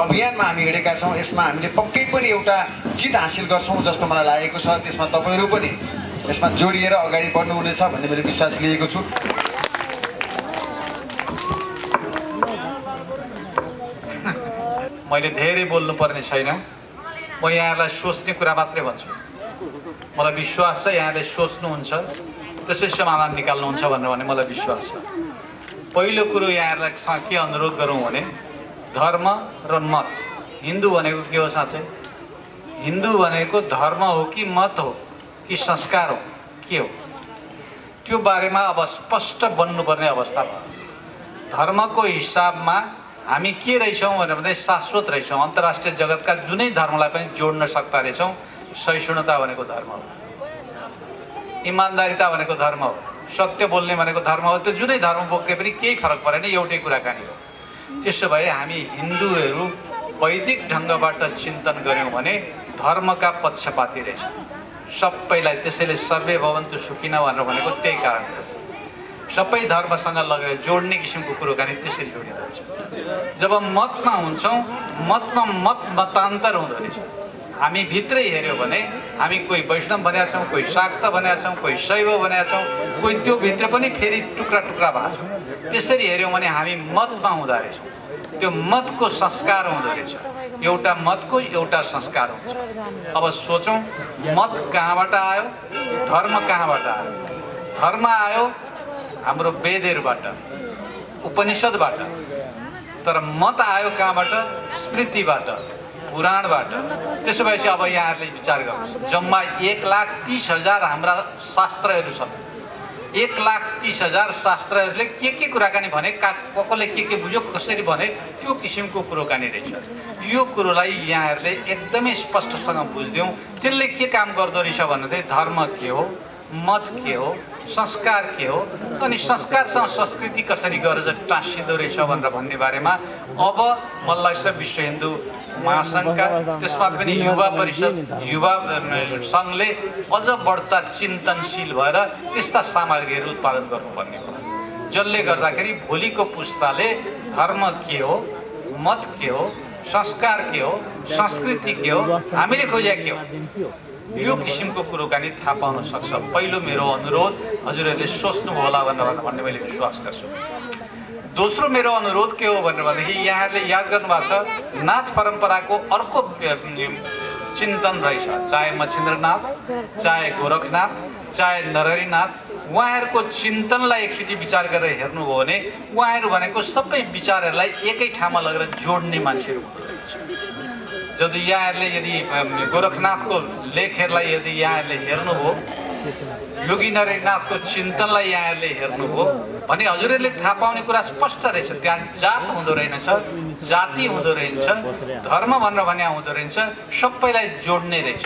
अभियानमा हामी हिँडेका छौँ। यसमा हामीले पक्कै पनि एउटा जित हासिल गर्छौँ जस्तो मलाई लागेको छ। त्यसमा तपाईँहरू पनि यसमा जोडिएर अगाडि बढ्नुहुनेछ भन्ने मैले विश्वास लिएको छु। मैले धेरै बोल्नुपर्ने छैन। म यहाँहरूलाई सोच्ने कुरा मात्रै भन्छु। मलाई विश्वास छ यहाँले सोच्नुहुन्छ, त्यसै समाधान निकाल्नुहुन्छ भनेर भने मलाई विश्वास छ। पहिलो कुरो यहाँहरूलाई के अनुरोध गरौँ भने धर्म र मत। हिन्दू भनेको के हो साँच्चै? हिन्दू भनेको धर्म हो कि मत हो कि संस्कार हो, के हो? त्यो बारेमा अब स्पष्ट बन्नुपर्ने अवस्था भयो। धर्मको हिसाबमा हामी के रहेछौँ भनेर भन्दा शाश्वत रहेछौँ। अन्तर्राष्ट्रिय जगतका जुनै धर्मलाई पनि जोड्न सक्दा रहेछौँ। सहिष्णुता भनेको धर्म हो, इमान्दारिता भनेको धर्म हो, सत्य बोल्ने भनेको धर्म हो। त्यो जुनै धर्म बोके पनि केही फरक परेन, एउटै कुराकानी हो। त्यसो भए हामी हिन्दूहरू वैदिक ढङ्गबाट चिन्तन गऱ्यौँ भने धर्मका पक्षपाती रहेछौँ सबैलाई। त्यसैले सर्वे भवन्तु सुखिनः भनेर भनेको त्यही कारण हो। सबै धर्मसँग लगेर जोड्ने किसिमको कुराकानी त्यसरी जोडिँदो रहेछ। जब मतमा हुन्छौँ, मतमा मतान्तर हुँदो रहेछ। हामी भित्रै हेऱ्यौँ भने हामी कोही वैष्णव भनेका छौँ, कोही शाक्त भनेका छौँ, कोही शैव भनेका छौँ, कोही त्यो भित्र पनि फेरि टुक्रा टुक्रा भएको छौँ। त्यसरी हेऱ्यौँ भने हामी मतमा हुँदो रहेछौँ। त्यो मतको संस्कार हुँदो रहेछ। एउटा मतको एउटा संस्कार हुन्छ। अब सोचौँ, मत कहाँबाट आयो, धर्म कहाँबाट आयो? धर्म आयो हाम्रो वेदहरूबाट, उपनिषदबाट। तर मत आयो कहाँबाट? स्मृतिबाट, पुराणबाट। त्यसो भएपछि अब यहाँहरूले विचार गर्नुहोस्, जम्मा 1,30,000 हाम्रा शास्त्रहरू छन्। 1,30,000 शास्त्रहरूले के कुराकानी भने, कसले के बुझ्यो, कसरी भने, त्यो किसिमको कुराकानी रहेछ। यो कुरोलाई यहाँहरूले एकदमै स्पष्टसँग बुझिदिउँ। त्यसले के काम गर्दो रहेछ भन्दा चाहिँ धर्म के हो, मत के हो, संस्कार के हो, अनि संस्कारसँग संस्कृति कसरी गरेर टाँसिँदो रहेछ भनेर भन्ने बारेमा अब मलाई लाग्छ विश्व हिन्दू महासङ्घका, त्यसमा पनि युवा परिषद, युवा सङ्घले अझ बढ्ता चिन्तनशील भएर त्यस्ता सामग्रीहरू उत्पादन गर्नुपर्ने हो, जसले गर्दाखेरि भोलिको पुस्ताले धर्म के हो, मत के हो, संस्कार के हो, संस्कृति के हो, हामीले खोजे के हो, यो किसिमको कुराकानी थाहा पाउन सक्छ। पहिलो मेरो अनुरोध हजुरहरूले सोच्नुभयो होला भनेर भन्ने मैले विश्वास गर्छु। दोस्रो मेरो अनुरोध के हो भनेर भनेदेखि यहाँहरूले याद गर्नुभएको छ, नाथ परम्पराको अर्को चिन्तन रहेछ। चाहे मच्छिन्द्रनाथ, चाहे गोरखनाथ, चाहे नरहरिनाथ, उहाँहरूको चिन्तनलाई एकचोटि विचार गरेर हेर्नुभयो भने उहाँहरू भनेको सबै विचारहरूलाई एकै ठाउँमा लगेर जोड्ने मान्छेहरू हुँदो रहेछ। यदि यहाँहरूले यदि गोरखनाथको लेखहरूलाई यदि यहाँहरूले हेर्नुभयो, योगी नरहरिनाथको चिन्तनलाई यहाँहरूले हेर्नुभयो भने हजुरहरूले थाहा पाउने कुरा स्पष्ट रहेछ। त्यहाँ जात हुँदो रहेनछ, जाति हुँदो रहेछ, धर्म भनेर भने हुँदो रहेछ, सबैलाई जोड्ने रहेछ।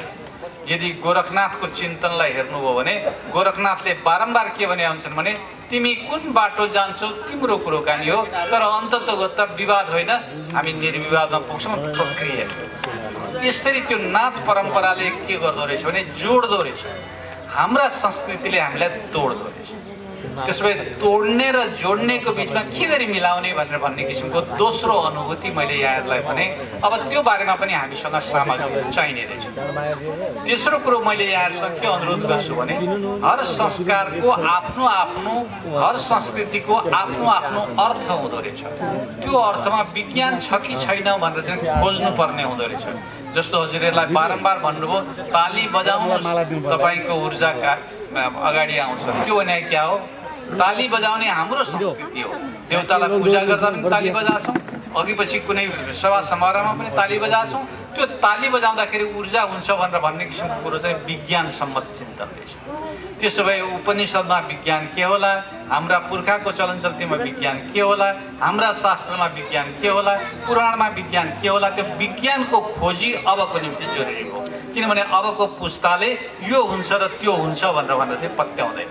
यदि गोरखनाथको चिन्तनलाई हेर्नुभयो भने गोरखनाथले बारम्बार के भने हुन्छन् भने तिमी कुन बाटो जान्छौ तिम्रो कुराकानी हो, तर अन्ततगत विवाद होइन, हामी निर्विवादमा पुग्छौँ, प्रक्रिया। यसरी त्यो नाथ परम्पराले के गर्दो रहेछ भने जोड्दो रहेछ। हाम्रा संस्कृतिले हामीलाई तोड्दो रहेछ। त्यसो भए तोड्ने र जोड्नेको बिचमा के गरी मिलाउने भनेर भन्ने किसिमको दोस्रो अनुभूति मैले यहाँहरूलाई भने अब त्यो बारेमा पनि हामीसँग सामग्री चाहिने रहेछ। तेस्रो कुरो मैले यहाँहरूसँग के अनुरोध गर्छु भने हर संस्कारको आफ्नो आफ्नो, हर संस्कृतिको आफ्नो आफ्नो अर्थ हुँदो रहेछ। त्यो अर्थमा विज्ञान छ कि छैन भनेर चाहिँ खोज्नु पर्ने हुँदो रहेछ। जस्तो हजुरहरूलाई बारम्बार भन्नुभयो ताली बजाउनुहोस् तपाईँको ऊर्जाका अगाडि आउँछ। त्यो भने क्या हो? ताली बजाउने हाम्रो संस्कृति हो। देवतालाई पूजा गर्दा पनि ताली बजाउँछौँ, अघि पछि कुनै सभा समारोहमा पनि ताली बजाउँछौँ। त्यो ताली बजाउँदाखेरि ऊर्जा हुन्छ भनेर भन्ने किसिमको कुरो चाहिँ विज्ञान सम्मत चिन्तन रहेछ। त्यसो भए उपनिषदमा विज्ञान के होला, हाम्रा पुर्खाको चलनचल्तीमा विज्ञान के होला, हाम्रा शास्त्रमा विज्ञान के होला, पुराणमा विज्ञान के होला, त्यो विज्ञानको खोजी अबको निम्ति जरुरी हो। किनभने अबको पुस्ताले यो हुन्छ र त्यो हुन्छ भनेर चाहिँ पत्याउँदैन।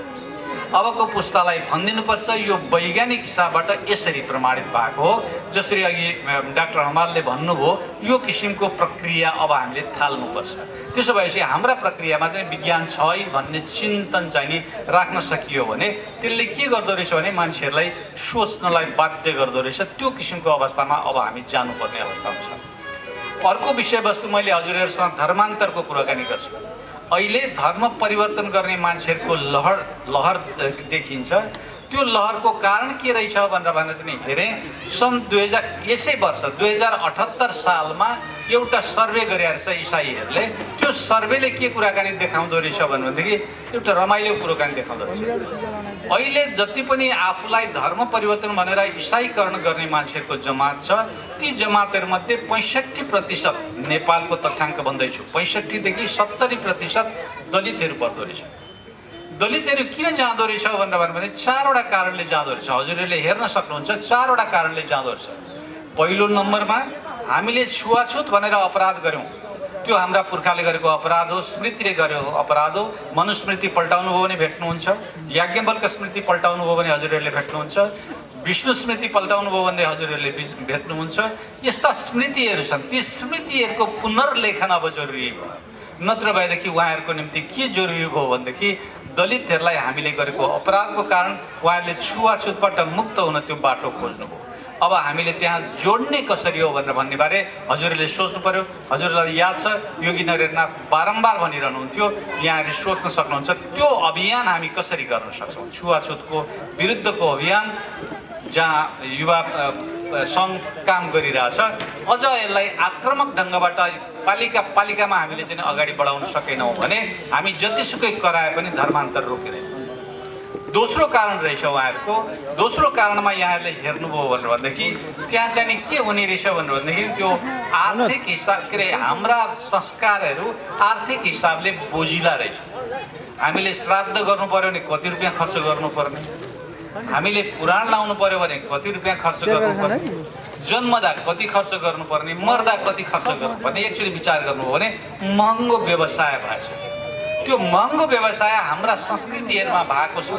अबको पुस्तालाई भनिदिनुपर्छ यो वैज्ञानिक हिसाबबाट यसरी प्रमाणित भएको हो। जसरी अघि डाक्टर हमालले भन्नुभयो यो किसिमको प्रक्रिया अब हामीले थाल्नुपर्छ। त्यसो भएपछि हाम्रा प्रक्रियामा चाहिँ विज्ञान छ है भन्ने चिन्तन चाहिँ नि राख्न सकियो भने त्यसले के गर्दो रहेछ भने मान्छेहरूलाई सोच्नलाई बाध्य गर्दो रहेछ। त्यो किसिमको अवस्थामा अब हामी जानुपर्ने अवस्था हुन्छ। अर्को विषयवस्तु मैले हजुरहरूसँग धर्मान्तरको कुराकानी गर्छु। अहिले धर्म परिवर्तन गर्ने मान्छेहरूको लहर देखिन्छ। त्यो लहरको कारण के रहेछ भनेर चाहिँ हेरेँ। सन् 2078 सालमा एउटा सर्वे गरेर चाहिँ इसाईहरूले, त्यो सर्वेले के कुराकानी देखाउँदो रहेछ भनेदेखि एउटा रमाइलो कुराकानी देखाउँदो रहेछ। अहिले जति पनि आफूलाई धर्म परिवर्तन भनेर इसाईकरण गर्ने मान्छेहरूको जमात छ, ती जमातहरूमध्ये 65% नेपालको तथ्याङ्क भन्दैछु, 65 देखि 70% दलितहरू पर्दो रहेछ। दलितहरू किन जाँदो रहेछ भनेर भने 4वटा कारणले जाँदो रहेछ। हजुरहरूले हेर्न सक्नुहुन्छ 4वटा कारणले जाँदो रहेछ। पहिलो नम्बरमा हामीले छुवाछुत भनेर अपराध गऱ्यौँ। त्यो हाम्रा पुर्खाले गरेको अपराध हो, स्मृतिले गरेको अपराध हो। मनुस्मृति पल्टाउनु भयो भने भेट्नुहुन्छ, याज्ञवल्क्य स्मृति पल्टाउनु भयो भने हजुरहरूले भेट्नुहुन्छ, विष्णु स्मृति पल्टाउनु भयो भने हजुरहरूले भेट्नुहुन्छ। यस्ता स्मृतिहरू छन्, ती स्मृतिहरूको पुनर्लेखन अब जरुरी भयो। नत्र भएदेखि उहाँहरूको निम्ति के जरुरी भयो भनेदेखि दलितहरूलाई हामीले गरेको अपराधको कारण उहाँहरूले छुवाछुतबाट मुक्त हुन त्यो बाटो खोज्नुभयो। अब हामीले त्यहाँ जोड्ने कसरी हो भनेर भन्ने बारे हजुरहरूले सोच्नु पर्यो। हजुरलाई याद छ योगी नरेन्द्रनाथ बारम्बार भनिरहनुहुन्थ्यो, यहाँहरूले सोच्न सक्नुहुन्छ त्यो अभियान हामी कसरी गर्न सक्छौँ। छुवाछुतको विरुद्धको अभियान जहाँ युवा सङ्घ काम गरिरहेछ, अझ यसलाई आक्रामक ढङ्गबाट पालिकामा हामीले चाहिँ अगाडि बढाउन सकेनौँ भने हामी जतिसुकै कराए पनि धर्मान्तर रोकिँदैन। दोस्रो कारण रहेछ उहाँहरूको। दोस्रो कारणमा यहाँहरूले हेर्नुभयो भनेर भनेदेखि त्यहाँ चाहिँ के हुने रहेछ भनेर भनेदेखि त्यो आर्थिक हिसाब के अरे हाम्रा संस्कारहरू आर्थिक हिसाबले बोझिला रहेछ। हामीले श्राद्ध गर्नु पर्यो भने कति रुपियाँ खर्च गर्नुपर्ने, हामीले पुराण लाउनु पर्यो भने कति रुपियाँ खर्च गर्नुपर्ने, जन्मदा कति खर्च गर्नुपर्ने, मर्दा कति खर्च गर्नुपर्ने, एक्चुअली विचार गर्नुभयो भने महँगो व्यवसाय भएछ। त्यो महँगो व्यवसाय हाम्रा संस्कृतिहरूमा भएको छ,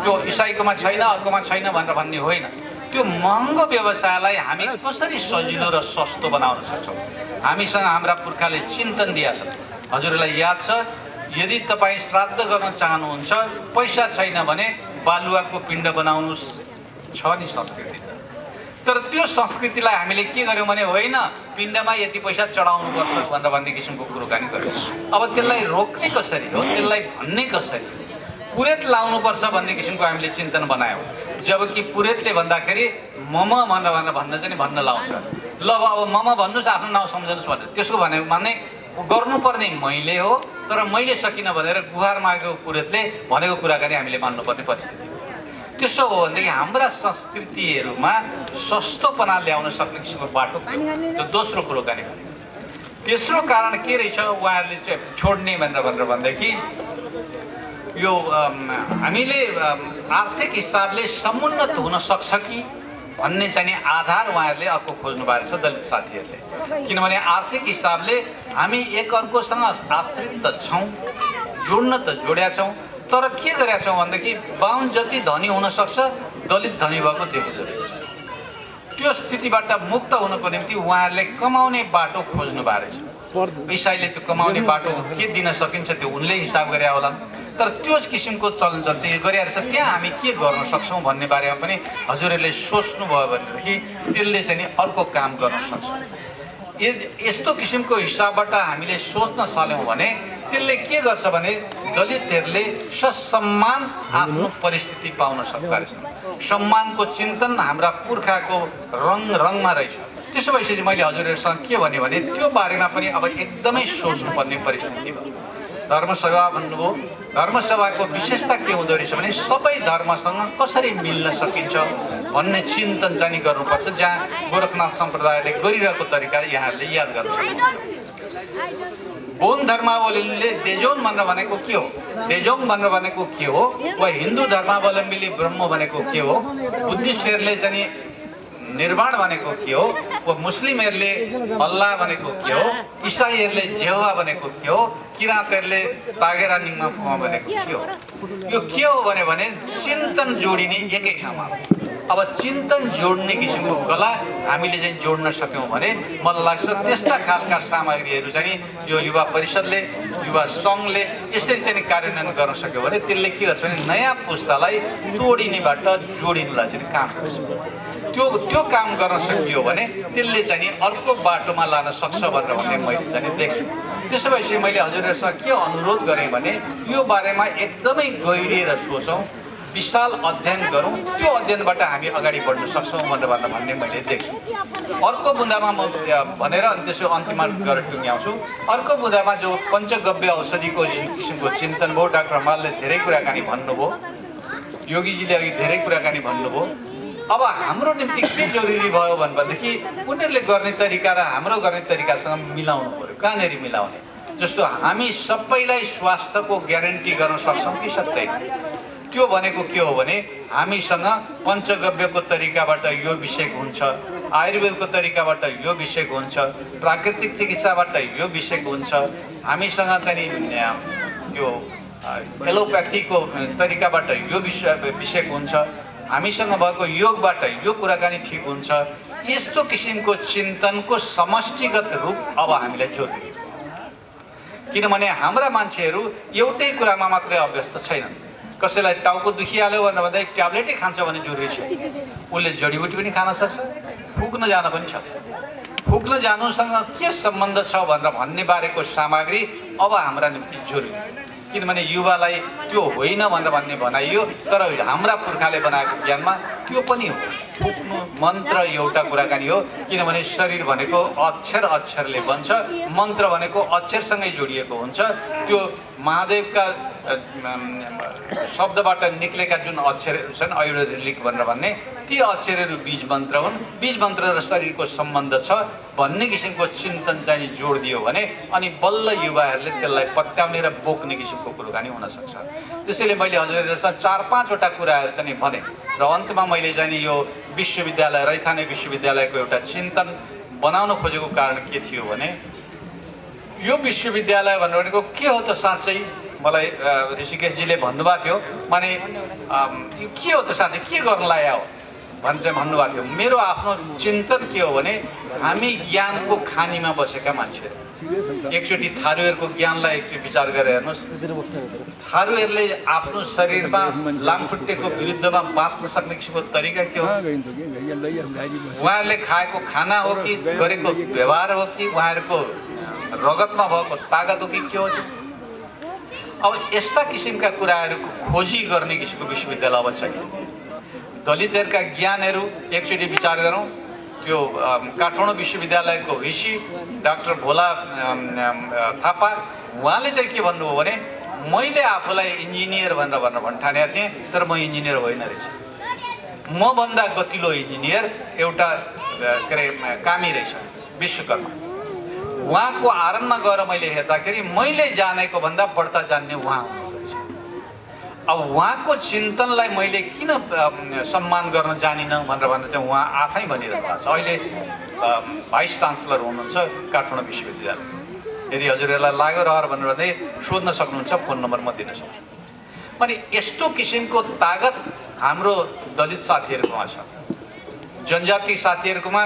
त्यो इसाईकोमा छैन अर्कोमा छैन भनेर भन्ने होइन। त्यो महँगो व्यवसायलाई हामी कसरी सजिलो र सस्तो बनाउन सक्छौँ। हामीसँग हाम्रा पुर्खाले चिन्तन दिएका छन्। हजुरहरूलाई याद छ, यदि तपाईँ श्राद्ध गर्न चाहनुहुन्छ पैसा छैन भने बालुवाको पिण्ड बनाउनुहोस्, छ नि संस्कृति। तर त्यो संस्कृतिलाई हामीले के गर्यौँ भने होइन पिण्डमा यति पैसा चढाउनुपर्छ भनेर भन्ने किसिमको कुराकानी गर्यौँ। अब त्यसलाई रोक्ने कसरी हो, त्यसलाई भन्ने कसरी, पुरेत लाउनुपर्छ भन्ने किसिमको हामीले चिन्तन बनायौँ। जबकि पुरेतले भन्दाखेरि मम भनेर भन्न चाहिँ भन्न लाउँछ। ल अब मम भन्नुहोस्, आफ्नो नाउँ सम्झनुहोस् भनेर त्यसको भने गर्नुपर्ने मैले हो, तर मैले सकिनँ भनेर गुहार मागेको पुरेतले भनेको कुराकानी हामीले मान्नुपर्ने परिस्थिति हो। त्यसो हो भनेदेखि हाम्रा संस्कृतिहरूमा सस्तोपना ल्याउन सक्ने किसिमको बाटो त्यो दोस्रो कुराकानी भने। तेस्रो कारण के रहेछ उहाँहरूले चाहिँ छोड्ने भनेर भनेदेखि यो हामीले आर्थिक हिसाबले समुन्नत हुन सक्छ कि भन्ने चाहिँ नि आधार उहाँहरूले अर्को खोज्नु भएको छ दलित साथीहरूले। किनभने आर्थिक हिसाबले हामी एकअर्कोसँग आश्रित त छौँ, जोड्न त जोड्या छौँ, तर के गरेका छौँ भनेदेखि बाहुन जति धनी हुन सक्छ दलित धनी भएको देख्दो रहेछ। त्यो स्थितिबाट मुक्त हुनको निम्ति उहाँहरूले कमाउने बाटो खोज्नु भएको रहेछ। इसाईले त्यो कमाउने बाटो के दिन सकिन्छ त्यो उनले हिसाब गरे होला, तर त्यो किसिमको चलनचल्ती गरिरहेको छ। त्यहाँ हामी के गर्न सक्छौँ भन्ने बारेमा पनि हजुरहरूले सोच्नुभयो भनेदेखि त्यसले चाहिँ नि अर्को काम गर्न सक्छ। यस्तो किसिमको हिसाबबाट हामीले सोच्न थाल्यौँ भने त्यसले के गर्छ भने दलितहरूले ससम्मान आफ्नो परिस्थिति पाउन सक्दा रहेछ। सम्मानको चिन्तन हाम्रा पुर्खाको रङमा रहेछ। त्यसो भएपछि मैले हजुरहरूसँग के भने त्यो बारेमा पनि अब एकदमै सोच्नुपर्ने परिस्थिति भयो। धर्मसभा भन्नुभयो, धर्मसभाको विशेषता के हुँदो रहेछ भने सबै धर्मसँग कसरी मिल्न सकिन्छ भन्ने चिन्तन चाहिँ गर्नुपर्छ, जहाँ गोरखनाथ सम्प्रदायले गरिरहेको तरिका यहाँहरूले याद गर्न सक्नुहुन्छ। बोन धर्मावलम्बीले डेजोङ भनेर भनेको के हो, डेजोङ भनेर भनेको के हो, वा हिन्दू धर्मावलम्बीले ब्रह्म भनेको के हो, बुद्धिस्टहरूले चाहिँ निर्वाण भनेको के हो, वा मुस्लिमहरूले अल्लाह भनेको के हो, इसाईहरूले जेहोवा भनेको के हो, किराँतहरूले तागेरा निङमा फुमा भनेको के हो। यो के हो भने चिन्तन जोडिने एकै ठाउँमा। अब चिन्तन जोड्ने किसिमको कला हामीले चाहिँ जोड्न सक्यौँ भने मलाई लाग्छ त्यस्ता खालका सामग्रीहरू चाहिँ यो युवा परिषदले युवा सङ्घले यसरी चाहिँ कार्यान्वयन गर्न सक्यो भने त्यसले के गर्छ भने नयाँ पुस्तालाई तोडिनेबाट जोडिनुलाई चाहिँ काम गर्छ। त्यो काम गर्न सकियो भने त्यसले चाहिँ अर्को बाटोमा लान सक्छ भनेर भन्ने मैले चाहिँ देख्छु। त्यसो भएपछि मैले हजुरहरूसँग के अनुरोध गरेँ भने यो बारेमा एकदमै गहिरिएर सोचौँ, विशाल अध्ययन गरौँ, त्यो अध्ययनबाट हामी अगाडि बढ्न सक्छौँ भनेर भन्ने मैले देख्छु। अर्को बुँदामा म भनेर अनि त्यसो अन्तिममा गएर टुङ्ग्याउँछु। अर्को बुँदामा जो पञ्चगव्य औषधिको किसिमको चिन्तन भयो, डाक्टर हमालले धेरै कुराकानी भन्नुभयो, योगीजीले अघि धेरै कुराकानी भन्नुभयो। अब हाम्रो निम्ति के जरुरी भयो भनेदेखि उनीहरूले गर्ने तरिका र हाम्रो गर्ने तरिकासँग मिलाउनु पर्यो। कहाँनिर मिलाउने? जस्तो हामी सबैलाई स्वास्थ्यको ग्यारेन्टी गर्न सक्छौँ कि सक्दैन? त्यो भनेको के हो भने हामीसँग पञ्चगव्यको तरिकाबाट यो विषय हुन्छ, आयुर्वेदको तरिकाबाट यो विषय हुन्छ, प्राकृतिक चिकित्साबाट यो विषय हुन्छ, हामीसँग चाहिँ त्यो एलोप्याथीको तरिकाबाट यो विषय हुन्छ, हामीसँग भएको योगबाट यो कुराकानी ठिक हुन्छ। यस्तो किसिमको चिन्तनको समष्टिगत रूप अब हामीलाई जरुरी, किनभने हाम्रा मान्छेहरू एउटै कुरामा मात्रै अभ्यस्त छैनन्। कसैलाई टाउको दुखिहाल्यो भनेर भन्दा ट्याब्लेटै खान्छ भने जरुरी छ, उसले जडीबुटी पनि खान सक्छ, फुक्न जान पनि सक्छ। फुक्न जानुसँग के सम्बन्ध छ भनेर भन्ने बारेको सामग्री अब हाम्रा निम्ति जरुरी, किनभने युवालाई त्यो होइन भनेर भन्ने भनाइयो, तर हाम्रा पुर्खाले बनाएको ज्ञानमा त्यो पनि हो। फुक्नु मन्त्र एउटा कुराकानी हो, किनभने शरीर भनेको अक्षरले बन्छ, मन्त्र भनेको अक्षरसँगै जोडिएको हुन्छ। त्यो महादेवका शब्दबाट निक्लेका जुन अक्षरहरू छन् आयुर्वेदिक भनेर भन्ने, ती अक्षरहरू बीज मन्त्र हुन्। बीज मन्त्र र शरीरको सम्बन्ध छ भन्ने किसिमको चिन्तन चाहिँ जोड दियो भने अनि बल्ल युवाहरूले त्यसलाई पत्याउने र बोक्ने किसिमको कुराकानी हुनसक्छ। त्यसैले मैले हजुरहरूसँग 4-5वटा कुराहरू चाहिँ भने र अन्तमा मैले चाहिँ यो विश्वविद्यालय रैथाने विश्वविद्यालयको एउटा चिन्तन बनाउन खोजेको कारण के थियो भने यो विश्वविद्यालय भनेको के हो त? साँच्चै मलाई ऋषिकेशजीले भन्नुभएको थियो, माने यो के हो त साँच्चै, के गर्न लाग्यो भने चाहिँ भन्नुभएको थियो। मेरो आफ्नो चिन्तन के हो भने हामी ज्ञानको खानीमा बसेका मान्छेहरू, एकचोटि थारूहरूको ज्ञानलाई एकचोटि विचार गरेर हेर्नुहोस्। थारूहरूले आफ्नो शरीरमा लामखुट्टेको विरुद्धमा बाँच्न सक्ने किसिमको तरिका के हो? उहाँहरूले खाएको खाना हो कि गरेको व्यवहार हो कि उहाँहरूको रगतमा भएको तागत हो कि के हो? अब यस्ता किसिमका कुराहरूको खोजी गर्ने किसिमको विश्वविद्यालय अब छैन। दलितहरूका ज्ञानहरू एकचोटि विचार गरौँ। त्यो काठमाडौँ विश्वविद्यालयको भिसी डाक्टर भोला थापा, उहाँले चाहिँ के भन्नुभयो भने मैले आफूलाई इन्जिनियर भनेर भन्ठानेको थिएँ, तर म इन्जिनियर होइन रहेछ। मभन्दा गतिलो इन्जिनियर एउटा के अरे कामी रहेछ, विश्वकर्मा। उहाँको आरम्भमा गएर मैले हेर्दाखेरि मैले जानेको भन्दा बढ्ता जान्ने उहाँ हुनुहुँदो रहेछ। अब उहाँको चिन्तनलाई मैले किन सम्मान गर्न जानिनँ भनेर चाहिँ उहाँ आफै भनिरहनु भएको छ। अहिले भाइस चान्सलर हुनुहुन्छ काठमाडौँ विश्वविद्यालय। यदि हजुरहरूलाई लाग्यो रहर भनेर भन्दै सोध्न सक्नुहुन्छ, फोन नम्बर म दिन सक्छु। अनि यस्तो किसिमको तागत हाम्रो दलित साथीहरूकोमा छ, जनजाति साथीहरूकोमा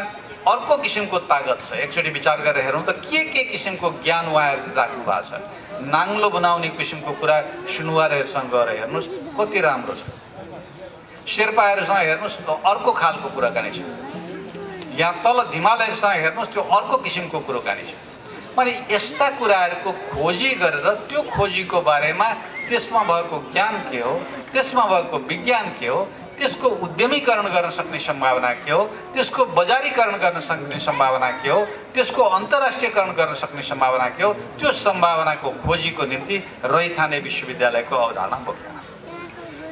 अर्को किसिमको तागत छ। एकचोटि विचार गरेर हेरौँ त के किसिमको ज्ञान उहाँहरूले राख्नु भएको छ। नाङ्लो बनाउने किसिमको कुरा सुनुवारहरूसँग गएर हेर्नुहोस् कति राम्रो छ। शेर्पाहरूसँग हेर्नुहोस् अर्को खालको कुराकानी छ। यहाँ तल हिमालयहरूसँग हेर्नुहोस् त्यो अर्को किसिमको कुराकानी छ। अनि यस्ता कुराहरूको खोजी गरेर त्यो खोजीको बारेमा त्यसमा भएको ज्ञान के हो, त्यसमा भएको विज्ञान के हो, त्यसको उद्यमीकरण गर्न सक्ने सम्भावना के हो, त्यसको बजारीकरण गर्न सक्ने सम्भावना के हो, त्यसको अन्तर्राष्ट्रियकरण गर्न सक्ने सम्भावना के हो, त्यो सम्भावनाको खोजीको निम्ति रैथाने विश्वविद्यालयको अवधारणा बोक्यो।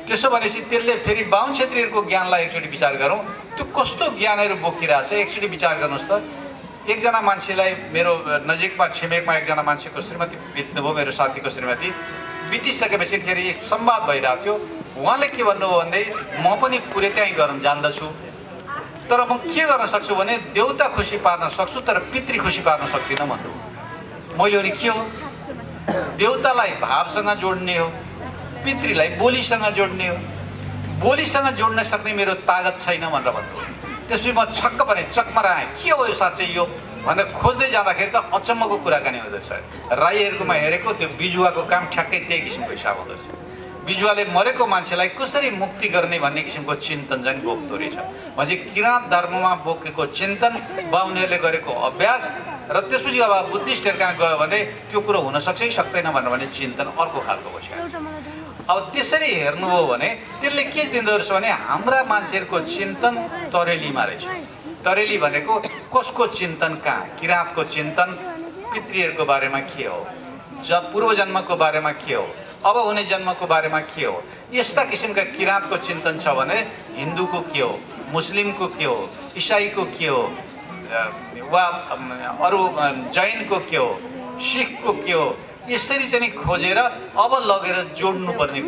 त्यसो भनेपछि त्यसले फेरि बाहुन क्षेत्रीहरूको ज्ञानलाई एकचोटि विचार गरौँ, त्यो कस्तो ज्ञानहरू बोकिरहेछ एकचोटि विचार गर्नुहोस् त। एकजना मान्छेलाई मेरो नजिकमा छिमेकमा एकजना मान्छेको श्रीमती बित्नुभयो, मेरो साथीको श्रीमती बितिसकेपछि फेरि संवाद भइरहेको थियो। उहाँले के भन्नुभयो भन्दै म पनि पुरै त्यहीँ गर्न जान्दछु, तर म के गर्न सक्छु भने देउता खुसी पार्न सक्छु तर पितृ खुसी पार्न सक्दिनँ भन्नुभयो। मैले भने के हो? देउतालाई भावसँग जोड्ने हो, पितृलाई बोलीसँग जोड्ने हो। बोलीसँग जोड्न सक्ने मेरो तागत छैन भनेर भन्नुभयो। त्यसपछि म छक्क परेँ, चकमराएँ, के हो यो साँच्चै यो भनेर खोज्दै जाँदाखेरि त अचम्मको कुराकानी हुँदछ। राईहरूकोमा हेरेको त्यो बिजुवाको काम ठ्याक्कै त्यही किसिमको हिसाब हुँदछ। बिजुवाले मरेको मान्छेलाई कसरी मुक्ति गर्ने भन्ने किसिमको चिन्तन चाहिँ बोक्दो रहेछ। भनेपछि किराँत धर्ममा बोकेको चिन्तन वा उनीहरूले गरेको अभ्यास र त्यसपछि अब बुद्धिस्टहरू कहाँ गयो भने त्यो कुरो हुनसक्छ कि सक्दैन भनेर भने चिन्तन अर्को खालको बसिरहेको छ। अब त्यसरी हेर्नुभयो भने त्यसले के दिँदो रहेछ भने हाम्रा मान्छेहरूको चिन्तन तरेलीमा रहेछ। तरेली भनेको कसको चिन्तन कहाँ, किराँतको चिन्तन पितृहरूको बारेमा के हो, पूर्व जन्मको बारेमा के हो, अब हुने जन्मको बारेमा के हो, यस्ता किसिमका किराँतको चिन्तन छ भने हिन्दूको के हो, मुस्लिमको के हो, इसाईको के हो, वा अरू जैनको के हो, सिखको के हो, यसरी चाहिँ खोजेर अब लगेर जोड्नुपर्ने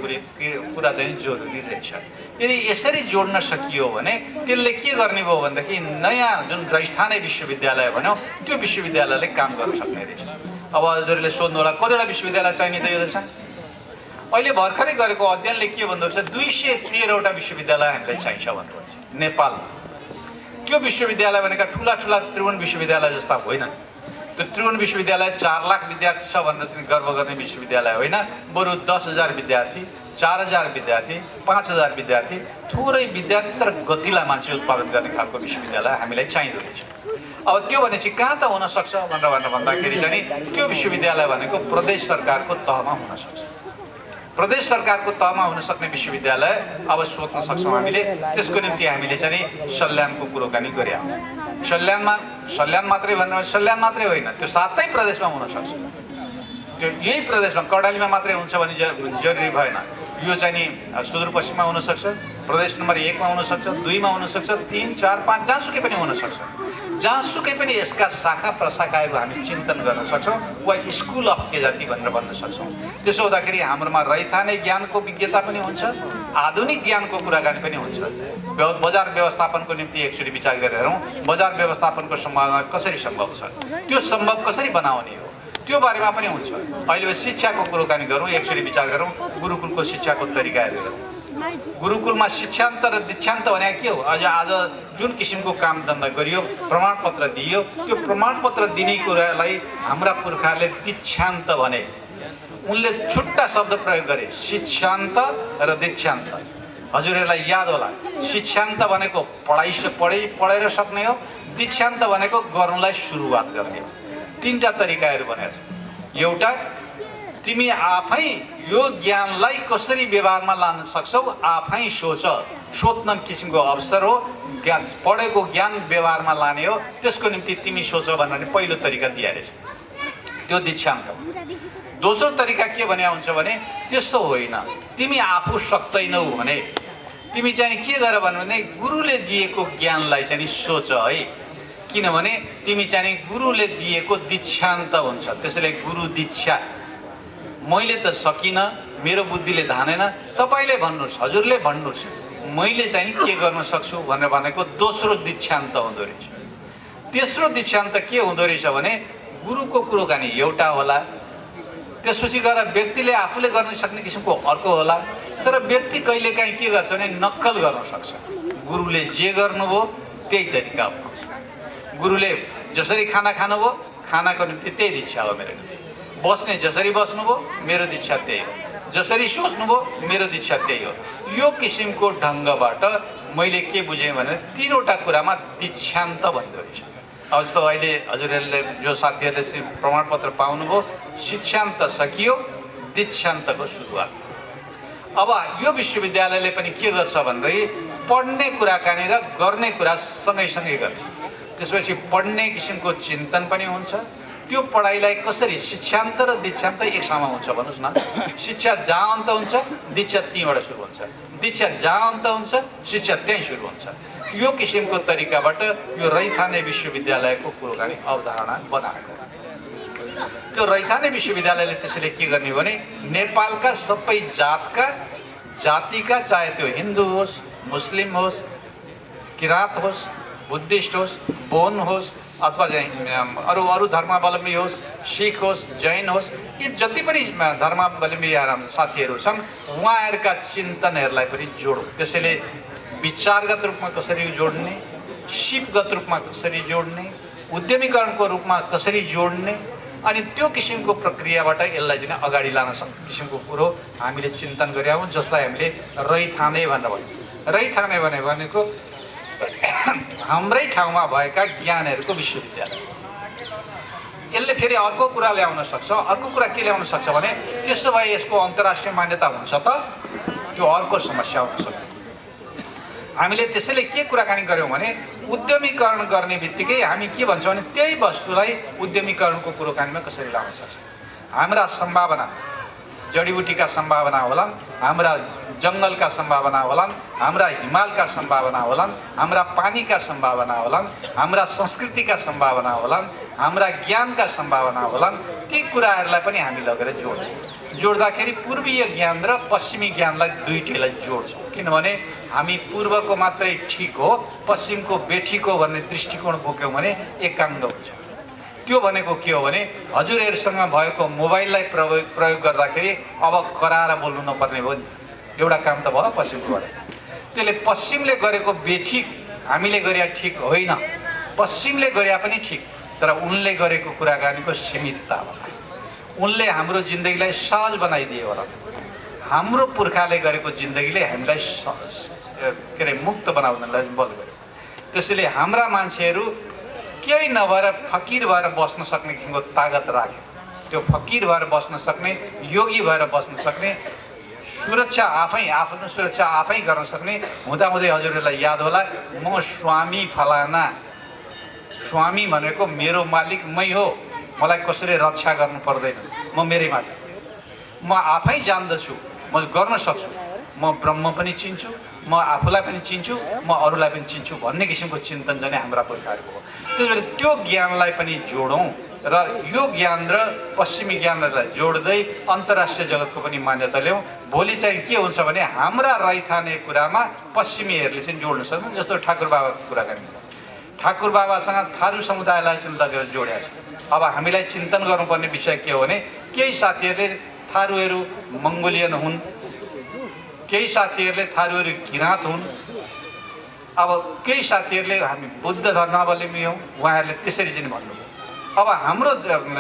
कुरा चाहिँ जरुरी रहेछ। यदि यसरी जोड्न सकियो भने त्यसले के गर्ने भयो भनेदेखि नयाँ जुन रैस्थाने विश्वविद्यालय भन्यो त्यो विश्वविद्यालयले काम गर्न सक्ने रहेछ। अब हजुरले सोध्नु होला कतिवटा विश्वविद्यालय चाहिने त यो देशमा? अहिले भर्खरै गरेको अध्ययनले के भन्दो रहेछ, 213वटा विश्वविद्यालय हामीलाई चाहिन्छ भन्नुहुन्छ नेपालमा। त्यो विश्वविद्यालय भनेका ठुला ठुला त्रिभुवन विश्वविद्यालय जस्ता होइन। त्यो त्रिभुवन विश्वविद्यालय 4 लाख विद्यार्थी छ भनेर चाहिँ गर्व गर्ने विश्वविद्यालय होइन, बरु 10,000 विद्यार्थी, 4,000 विद्यार्थी, 5,000 विद्यार्थी, थोरै विद्यार्थी तर गतिला मान्छे उत्पादन गर्ने खालको विश्वविद्यालय हामीलाई चाहिँदो रहेछ। अब त्यो भनेपछि कहाँ त हुनसक्छ भनेर भन्दाखेरि चाहिँ त्यो विश्वविद्यालय भनेको प्रदेश सरकारको तहमा हुनसक्छ। प्रदेश सरकारको तहमा हुन सक्ने विश्वविद्यालय अब सोध्न सक्छौँ हामीले। त्यसको निम्ति हामीले चाहिँ सल्यानको कुरोकानी गऱ्यौँ। सल्यान मात्रै भन्नु, सल्यान मात्रै होइन, त्यो 7 प्रदेशमा हुनसक्छ। त्यो यही प्रदेशमा कर्णालीमा मात्रै हुन्छ भने जरुरी भएन। यो चाहिँ नि सुदूरपश्चिममा हुनसक्छ, प्रदेश नम्बर 1 मा हुनसक्छ, 2 मा हुनसक्छ, 3, 4, 5 जहाँसुकै पनि हुनसक्छ। जहाँसुकै पनि यसका शाखा प्रशाखाहरू हामी चिन्तन गर्न सक्छौँ वा स्कुल अफ के जाति भनेर भन्न सक्छौँ। त्यसो हुँदाखेरि हाम्रोमा रैथाने ज्ञानको विज्ञता पनि हुन्छ, आधुनिक ज्ञानको कुराकानी पनि हुन्छ। बजार व्यवस्थापनको निम्ति एकचोटि विचार गरेर हेरौँ, बजार व्यवस्थापनको सम्भावना कसरी सम्भव छ, त्यो सम्भव कसरी बनाउने हो, त्यो बारेमा पनि हुन्छ। अहिले शिक्षाको कुरोकानी गरौँ, एकचोटि विचार गरौँ, गुरुकुलको शिक्षाको तरिका हेरेर। गुरुकुलमा शिक्षान्त र दीक्षान्त भने के हो? आज जुन किसिमको काम धन्दा गरियो, प्रमाणपत्र दिइयो, त्यो प्रमाणपत्र दिने कुरालाई हाम्रा पुर्खाहरूले दीक्षान्त भने। उनले छुट्टा शब्द प्रयोग गरे, शिक्षान्त र दीक्षान्त। हजुरहरूलाई याद होला, शिक्षान्त भनेको पढेर सक्ने हो, दीक्षान्त भनेको गर्नलाई सुरुवात गर्ने हो। 3टा तरिकाहरू भनेको छ। एउटा, तिमी आफै यो ज्ञानलाई कसरी व्यवहारमा लान सक्छौ आफै सोध्न किसिमको अवसर हो। ज्ञान पढेको ज्ञान व्यवहारमा लाने हो, त्यसको निम्ति तिमी सोच भनेर पहिलो तरिका दिइरहेछ, त्यो दीक्षान्त हो। दोस्रो तरिका के भने हुन्छ भने त्यस्तो होइन, तिमी आफू सक्दैनौ भने तिमी चाहिँ के गर भने गुरुले दिएको ज्ञानलाई चाहिँ सोच है। किनभने तिमी चाहिँ गुरुले दिएको दीक्षान्त हुन्छ। त्यसैले गुरु दीक्षा। मैले त सकिनँ, मेरो बुद्धिले धानेन, तपाईँले भन्नुहोस्, हजुरले भन्नुहोस्, मैले चाहिँ के गर्न सक्छु भनेर भनेको दोस्रो दीक्षान्त हुँदो रहेछ। तेस्रो दीक्षान्त के हुँदो रहेछ भने गुरुको कुरोकानी एउटा होला, त्यसपछि गएर व्यक्तिले आफूले गर्न सक्ने किसिमको अर्को होला। तर व्यक्ति कहिलेकाहीँ के गर्छ भने नक्कल गर्न सक्छ। गुरुले जे गर्नुभयो त्यही तरिका अप्नाउँछ। गुरुले जसरी खाना खानुभयो, खानाको निम्ति त्यही दीक्षा हो मेरो निम्ति। बस्ने जसरी बस्नुभयो मेरो दीक्षा त्यही हो, जसरी सोच्नुभयो मेरो दीक्षा त्यही हो। यो किसिमको ढङ्गबाट मैले के बुझेँ भने 3वटा कुरामा दीक्षान्त भन्दो रहेछ। अब जस्तो अहिले हजुरहरूले जो साथीहरूले प्रमाणपत्र पाउनुभयो, शिक्षान्त सकियो, दीक्षान्तको सुरुवात। अब यो विश्वविद्यालयले पनि के गर्छ भन्दाखेरि पढ्ने कुराकानी र गर्ने कुरा सँगै गर्छ। त्यसपछि पढ्ने किसिमको चिन्तन पनि हुन्छ। त्यो पढाइलाई कसरी शिक्षान्त र दीक्षान्त एक ठाउँमा हुन्छ भन्नुहोस् न। शिक्षा जहाँ अन्त हुन्छ दीक्षा त्यहीँबाट सुरु हुन्छ, दीक्षा जहाँ अन्त हुन्छ शिक्षा त्यहीँ सुरु हुन्छ। यो किसिमको तरिकाबाट यो रैथाने विश्वविद्यालयको कुरोकानी अवधारणा बनाएको। त्यो रैथाने विश्वविद्यालयले त्यसैले के गर्ने भने नेपालका सबै जातिका, चाहे त्यो हिन्दू होस्, मुस्लिम होस्, किराँत होस्, बुद्धिस्ट होस्, बोन होस्, अथवा चाहिँ अरू धर्मावलम्बी होस्, सिख होस्, जैन होस्, यी जति पनि धर्मावलम्बी साथीहरू छन् उहाँहरूका चिन्तनहरूलाई पनि जोडौँ। त्यसैले विचारगत रूपमा कसरी जोड्ने, सिपगत रूपमा कसरी जोड्ने, उद्यमीकरणको रूपमा कसरी जोड्ने अनि त्यो किसिमको प्रक्रियाबाट यसलाई चाहिँ अगाडि लान सक्ने किसिमको कुरो हामीले चिन्तन गरेका हौँ, जसलाई हामीले रैथाने भनेर भन्यौँ। रैथाने भनेको हाम्रै ठाउँमा भएका ज्ञानहरूको विश्वविद्यालय। यसले फेरि अर्को कुरा ल्याउन सक्छ। अर्को कुरा के ल्याउन सक्छ भने त्यसो भए यसको अन्तर्राष्ट्रिय मान्यता हुन्छ त, त्यो अर्को समस्या हुन सक्छ। हामीले त्यसैले के कुराकानी गऱ्यौँ भने उद्यमीकरण गर्ने बित्तिकै हामी के भन्छौँ भने त्यही वस्तुलाई उद्यमीकरणको कुराकानीमा कसरी लाउन सक्छ। हाम्रा सम्भावना, जडीबुटीका सम्भावना होलान्, हाम्रा जङ्गलका सम्भावना होलान्, हाम्रा हिमालका सम्भावना होलान्, हाम्रा पानीका सम्भावना होलान्, हाम्रा संस्कृतिका सम्भावना होलान्, हाम्रा ज्ञानका सम्भावना होलान्, ती कुराहरूलाई पनि हामी लगेर जोड्छौँ। जोड्दाखेरि पूर्वीय ज्ञान र पश्चिमी ज्ञानलाई दुईटैलाई जोड्छौँ। किनभने हामी पूर्वको मात्रै ठिक हो, पश्चिमको बेठिक हो भन्ने दृष्टिकोण बोक्यौँ भने एकाङ्ग हुन्छ। त्यो भनेको के हो भने हजुरहरूसँग भएको मोबाइललाई प्रयोग गर्दाखेरि अब कराएर बोल्नु नपर्ने भयो नि, एउटा काम त भयो पश्चिमकोबाट। त्यसले पश्चिमले गरेको बेठिक हामीले गरे ठिक होइन, पश्चिमले गरे पनि ठिक, तर उनले गरेको कुराकानीको सीमितता होला। उनले हाम्रो जिन्दगीलाई सहज बनाइदिए होला। हाम्रो पुर्खाले गरेको जिन्दगीले हामीलाई के अरे मुक्त बनाउनलाई बल गर्यो। त्यसैले हाम्रा मान्छेहरू केही नभएर फकिर भएर बस्न सक्ने किसिमको तागत राख्यो। त्यो फकिर भएर बस्न सक्ने, योगी भएर बस्न सक्ने, सुरक्षा आफ्नो सुरक्षा आफै गर्न सक्ने हुँदाहुँदै हजुरहरूलाई याद होला म स्वामी फलाना, स्वामी भनेको मेरो मालिक मै हो, मलाई कसैले रक्षा गर्नु पर्दैन, म मेरै मालिक, म आफै जान्दछु, म गर्न सक्छु, म ब्रह्म पनि चिन्छु, म आफूलाई पनि चिन्छु, म अरूलाई पनि चिन्छु भन्ने किसिमको चिन्तन चाहिँ हाम्रा पुर्खाहरूको हो। त्यसैले त्यो ज्ञानलाई पनि जोडौँ र यो ज्ञान र पश्चिमी ज्ञानलाई जोड्दै अन्तर्राष्ट्रिय जगतको पनि मान्यता ल्याउँ। भोलि चाहिँ के हुन्छ भने हाम्रा रैथाने कुरामा पश्चिमीहरूले चाहिँ जोड्न सक्छन्। जस्तो ठाकुर बाबाको कुराकानी, ठाकुर बाबासँग थारू समुदायलाई चाहिँ लगेर जोडेका छ। अब हामीलाई चिन्तन गर्नुपर्ने विषय के हो भने केही साथीहरूले थारूहरू मङ्गोलियन हुन्, केही साथीहरूले थारूहरू किराँत हुन्, अब केही साथीहरूले हामी बुद्ध धर्मावलम्बी हौँ, उहाँहरूले त्यसरी चाहिँ भन्नुभयो। अब हाम्रो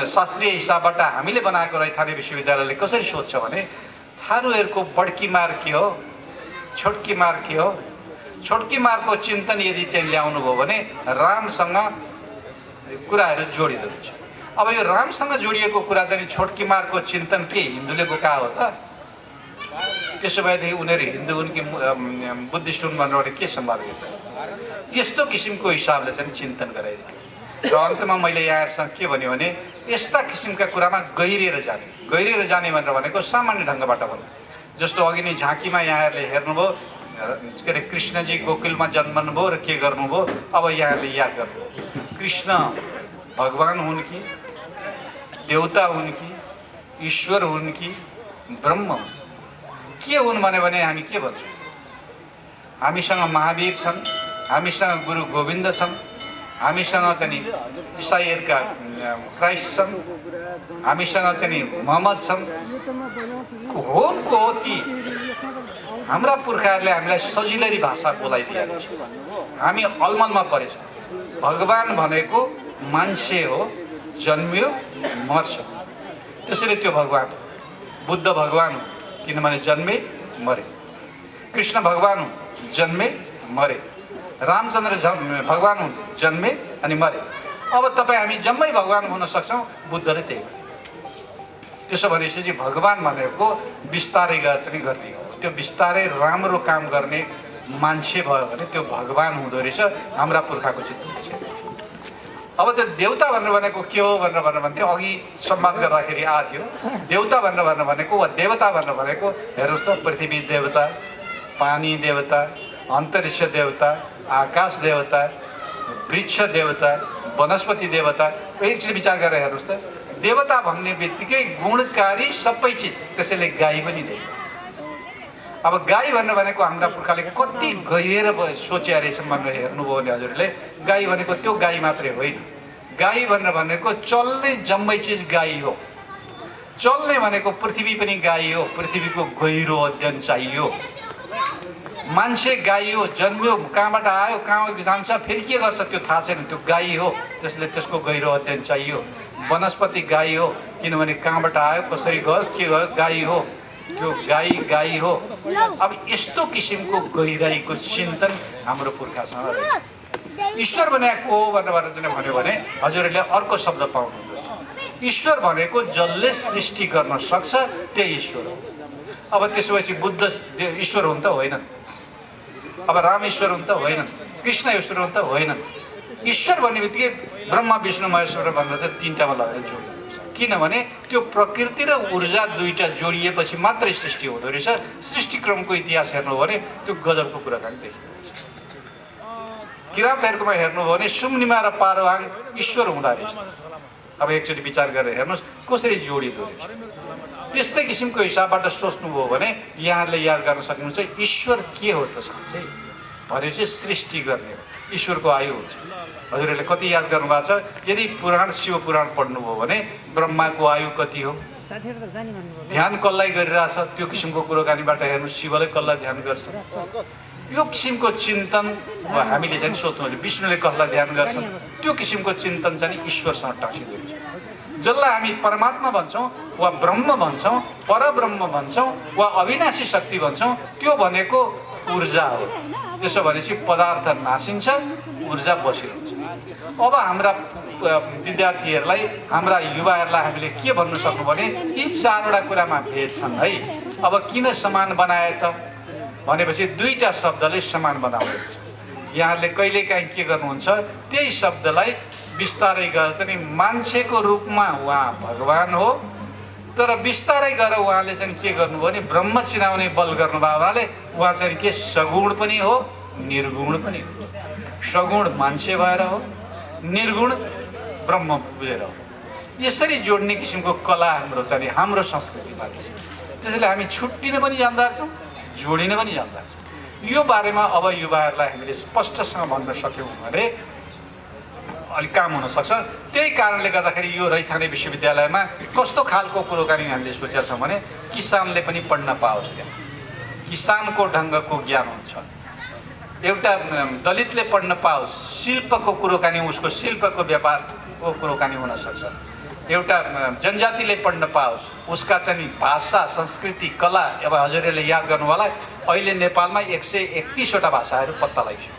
शास्त्रीय हिसाबबाट हामीले बनाएको रैथाने विश्वविद्यालयले कसरी सोध्छ भने थारूहरूको बड्की मार के हो, छोटकी मार के हो। छोटकी मारको चिन्तन यदि चाहिँ ल्याउनु भयो भने रामसँग कुराहरू जोडिँदो रहेछ। अब यो रामसँग जोडिएको कुरा चाहिँ छोटकी मारको चिन्तन के हिन्दूले बोकायो हो त? त्यसो भएदेखि उनीहरू हिन्दू हुन् कि बुद्धिस्ट हुन् भनेर के सम्भव? त्यस्तो किसिमको हिसाबले चाहिँ चिन्तन गराइदियो। र अन्तमा मैले यहाँहरूसँग के भन्यो भने यस्ता किसिमका कुरामा गहिरिएर जाने भनेर भनेको सामान्य ढङ्गबाट भन्नु। जस्तो अघि नै झाँकीमा यहाँहरूले हेर्नुभयो के अरे कृष्णजी गोकुलमा जन्मनुभयो र के गर्नुभयो, अब यहाँहरूले याद गर्नुभयो कृष्ण भगवान हुन् कि देवता हुन् कि ईश्वर हुन् कि ब्रह्म हुन्? के हुन् भने हामी के भन्छौँ? हामीसँग महावीर छन्, हामीसँग गुरु गोविन्द छन्, हामीसँग चाहिँ इसाईहरूका क्राइस्ट छन्, हामीसँग चाहिँ मोहम्मद छन्। हुन् को हो ती? हाम्रा पुर्खाहरूले हामीलाई सजिलै भाषा बोलाइदिएको छ। हामी अलमलमा परेछौँ। भगवान भनेको मान्छे हो, जन्मियो मर्छ, त्यसैले त्यो भगवान। बुद्ध भगवान हो किनभने जन्मे मरे, कृष्ण भगवान हुन् जन्मे मरे, रामचन्द्र भगवान हुन् जन्मे अनि मरे। अब तपाईँ हामी जम्मै भगवान हुन सक्छौँ, बुद्धले त्यही हो। त्यसो भनेपछि भगवान भनेको बिस्तारै गर्ने हो। त्यो बिस्तारै राम्रो काम गर्ने मान्छे भयो भने त्यो भगवान हुँदो रहेछ। हाम्रा पुर्खाको चित्त त्यसरी। अब त्यो देवता भनेको के हो भनेर भन्थ्यो, अघि संवाद गर्दाखेरि आएको थियो। देवता भनेको वा देवता भनेको हेर्नुहोस् त, पृथ्वी देवता, पानी देवता, अन्तरिक्ष देवता, आकाश देवता, वृक्ष देवता, वनस्पति देवता। एकचोटि विचार गरेर हेर्नुहोस् त, देवता भन्ने बित्तिकै गुणकारी सबै चिज। त्यसैले गाई पनि देवता। अब गाई भनेको हाम्रा पुर्खाले कति गहिरेर सोचे रहेछन् भनेर हेर्नुभयो भने हजुरले गाई भनेको त्यो गाई मात्रै होइन। गाई भनेको चल्ने जम्मै चिज गाई हो। चल्ने भनेको पृथ्वी पनि गाई हो। पृथ्वीको गहिरो अध्ययन चाहियो। मान्छे गाई हो, जन्मियो, कहाँबाट आयो, कहाँ जान्छ, फेरि के गर्छ त्यो थाहा छैन। त्यो गाई हो, त्यसले त्यसको गहिरो अध्ययन चाहियो। वनस्पति गाई हो, किनभने कहाँबाट आयो, कसरी गयो, के गयो, गाई हो, त्यो गाई हो। अब यस्तो किसिमको गहिराईको चिन्तन हाम्रो पुर्खासँग रहेछ। ईश्वर बनाएको हो भनेर चाहिँ भन्यो भने हजुरहरूले अर्को शब्द पाउनुहुन्छ। ईश्वर भनेको जसले सृष्टि गर्न सक्छ त्यही ईश्वर हो। अब त्यसपछि बुद्ध ईश्वर हुन् त होइनन्, अब राम ईश्वर हुन् त होइनन्, कृष्ण ईश्वर हुन् त होइनन्। ईश्वर भन्ने बित्तिकै ब्रह्मा विष्णु महेश्वर भनेर चाहिँ तिनवटामा लगेर जोडिन्छ। किनभने त्यो प्रकृति र ऊर्जा दुईटा जोडिएपछि मात्रै सृष्टि हुँदो रहेछ। सृष्टि क्रमको इतिहास हेर्नु हो भने त्यो गजबको कुराकानी देखिन्छ। किराँतहरूकोमा हेर्नु हो भने सुम्निमा र पारोहाङ ईश्वर हुँदो रहेछ। अब एकचोटि विचार गरेर हेर्नुहोस् कसरी जोडिँदो रहेछ। त्यस्तै किसिमको हिसाबबाट सोच्नुभयो भने यहाँहरूले याद गर्न सक्नुहुन्छ ईश्वर के हो त साँच्चै भने चाहिँ सृष्टि गर्ने हो। ईश्वरको आयु हुन्छ। हजुरहरूले कति याद गर्नुभएको छ? यदि पुराण शिव पुराण पढ्नुभयो भने ब्रह्माको आयु कति हो, ध्यान कसलाई गरिरहेछ, त्यो किसिमको कुराकानीबाट हेर्नु शिवले कसलाई ध्यान गर्छ, यो किसिमको चिन्तन हामीले चाहिँ सोच्नु। विष्णुले कसलाई ध्यान गर्छ, त्यो किसिमको चिन्तन चाहिँ ईश्वरसँग टाँसिँदो रहेछ। जसलाई हामी परमात्मा भन्छौँ वा ब्रह्म भन्छौँ, परब्रह्म भन्छौँ वा अविनाशी शक्ति भन्छौँ, त्यो भनेको ऊर्जा हो। त्यसो भनेपछि पदार्थ नासिन्छ, ऊर्जा बसिरहन्छ। अब हाम्रा विद्यार्थीहरूलाई, हाम्रा युवाहरूलाई हामीले के भन्नु सक्नु भने यी चारवटा कुरामा भेद छन् है। अब किन समान बनाए त भनेपछि दुईटा शब्दले समान बनाउनुहुन्छ। यहाँहरूले कहिलेकाहीँ के गर्नुहुन्छ, त्यही शब्दलाई बिस्तारै गरेर चाहिँ मान्छेको रूपमा उहाँ भगवान हो, तर बिस्तारै गरेर उहाँले चाहिँ के गर्नुभयो भने ब्रह्म चिनाउने बल गर्नुभयो हुनाले उहाँ चाहिँ के सगुण पनि हो, निर्गुण पनि हो। सगुण मान्छे भएर हो, निर्गुण ब्रह्म बुझेर हो। यसरी जोड्ने किसिमको कला हाम्रो चाहिँ हाम्रो संस्कृतिमा छ। त्यसैले हामी छुट्टिन पनि जान्दछौँ, जोडिन पनि जान्दछौँ। यो बारेमा अब युवाहरूलाई हामीले स्पष्टसँग भन्न सक्यौँ भने अलिक काम हुनसक्छ। त्यही कारणले गर्दाखेरि यो रैथाने विश्वविद्यालयमा कस्तो खालको कुरोकानी हामीले सोचेका छौँ भने किसानले पनि पढ्न पाओस्, त्यहाँ किसानको ढङ्गको ज्ञान हुन्छ। एउटा दलितले पढ्न पाओस्, शिल्पको कुरोकानी, उसको शिल्पको व्यापारको कुरोकानी हुनसक्छ। एउटा जनजातिले पढ्न पाओस्, उसका चाहिँ भाषा, संस्कृति, कला। अब हजुरहरूले याद गर्नु होला अहिले नेपालमा 131वटा भाषाहरू पत्ता लगाइसक्यो,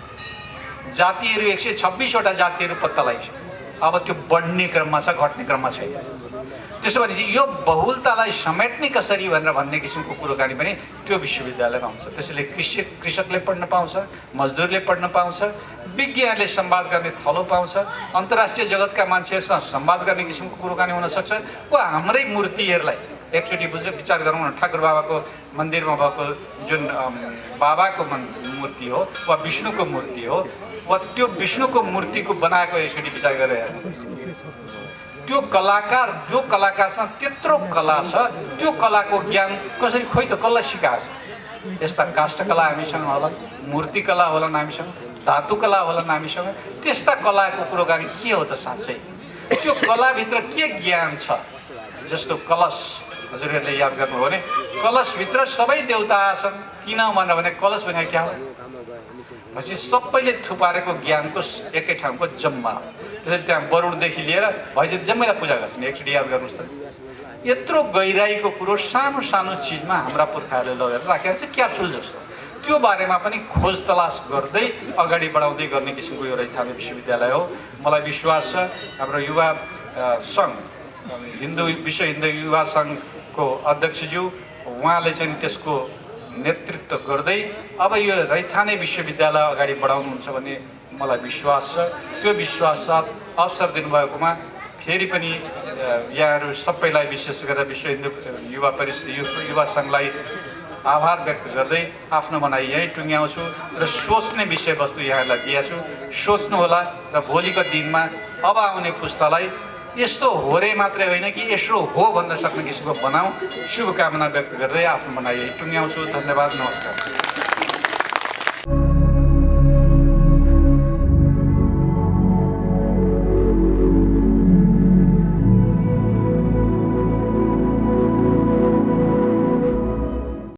जातिहरू 126वटा जातिहरू पत्ता लगाइसक्यो। अब त्यो बढ्ने क्रममा छ, घट्ने क्रममा छैन। त्यसो भनेपछि यो बहुलतालाई समेट्ने कसरी भनेर भन्ने किसिमको कुरोकानी पनि त्यो विश्वविद्यालयमा हुन्छ। त्यसैले कृषकले पढ्न पाउँछ, मजदुरले पढ्न पाउँछ, विज्ञहरूले संवाद गर्ने थलो पाउँछ, अन्तर्राष्ट्रिय जगतका मान्छेहरूसँग संवाद गर्ने किसिमको कुरोकानी हुनसक्छ। वा हाम्रै मूर्तिहरूलाई एकचोटि विचार गरौँ न, ठाकुर बाबाको मन्दिरमा भएको जुन बाबाको मूर्ति हो वा विष्णुको मूर्ति हो वा त्यो विष्णुको मूर्तिको बनाएको एकचोटि विचार गरेर त्यो कलाकार, जो कलाकारसँग त्यत्रो कला छ, त्यो कलाको ज्ञान कसरी, खोइ त कसलाई सिकाएको छ? यस्ता काष्ठकला हामीसँग होला, मूर्तिकला होलान् हामीसँग, धातुकला होलान् हामीसँग। त्यस्ता कलाको कुरोकानी के हो त साँच्चै? त्यो कलाभित्र के ज्ञान छ? जस्तो कलश, हजुरहरूले याद गर्नु हो भने कलशभित्र सबै देवता छन्। किन भने कलश भनेको क्या हो? भनेपछि सबैले थुपारेको ज्ञानको एकै ठाउँको जम्मा हो। त्यसैले त्यहाँ वरुणदेखि लिएर भैजत जम्मैलाई पूजा गर्छन्। एकचोटि याद गर्नुहोस् त, यत्रो गहिराईको कुरो सानो सानो चिजमा हाम्रा पुर्खाहरूले लगेर राखेर चाहिँ क्याप्सुल जस्तो, त्यो बारेमा पनि खोज तलास गर्दै अगाडि बढाउँदै गर्ने किसिमको यो रैथाने विश्वविद्यालय हो। मलाई विश्वास छ हाम्रो युवा सङ्घ, विश्व हिन्दू युवा सङ्घको अध्यक्षज्यू, उहाँले चाहिँ त्यसको नेतृत्व गर्दै अब यो रैथाने विश्वविद्यालय अगाडि बढाउनुहुन्छ भन्ने मलाई विश्वास छ। त्यो विश्वास साथ अवसर दिनुभएकोमा फेरि पनि यहाँहरू सबैलाई, विशेष गरेर विश्व हिन्दू युवा परिषद युवा सङ्घलाई आभार व्यक्त गर्दै आफ्नो भनाइ यहीँ टुङ्ग्याउँछु र सोच्ने विषयवस्तु यहाँहरूलाई दिएछु। सोच्नुहोला र भोलिको दिनमा अब आउने पुस्तालाई यस्तो हो रे मात्रै होइन कि यसो हो भन्न सक्ने किसिमको बनाऊ। शुभकामना व्यक्त गर्दै आफ्नो भनाइ यहीँ टुङ्ग्याउँछु। धन्यवाद, नमस्कार।